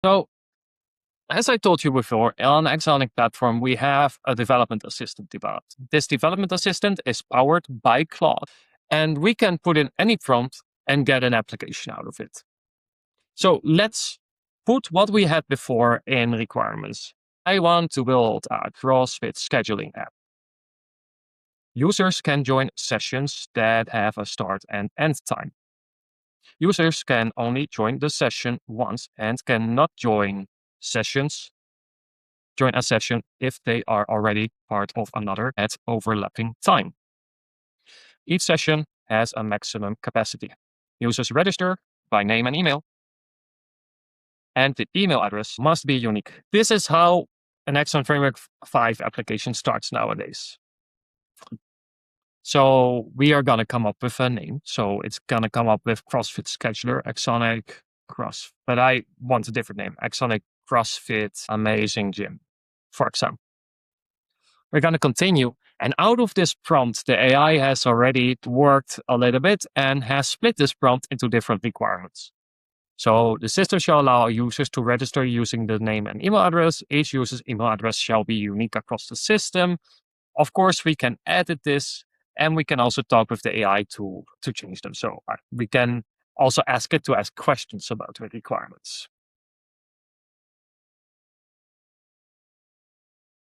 So, as I told you before, on Axoniq Platform, we have a development assistant developed. This development assistant is powered by Claude, and we can put in any prompt and get an application out of it. So let's put what we had before in requirements. I want to build a CrossFit scheduling app. Users can join sessions that have a start and end time. Users can only join the session once and cannot join a session if they are already part of another at overlapping time. Each session has a maximum capacity. Users register by name and email, and the email address must be unique. This is how an Axon Framework 5 application starts nowadays. So we are going to come up with a name. So it's going to come up with CrossFit Scheduler, Axoniq Cross. But I want a different name, Axoniq CrossFit Amazing Gym, for example. We're going to continue. And out of this prompt, the AI has already worked a little bit and has split this prompt into different requirements. So the system shall allow users to register using the name and email address. Each user's email address shall be unique across the system. Of course, we can edit this, and we can also talk with the AI to change them. So we can also ask it to ask questions about the requirements.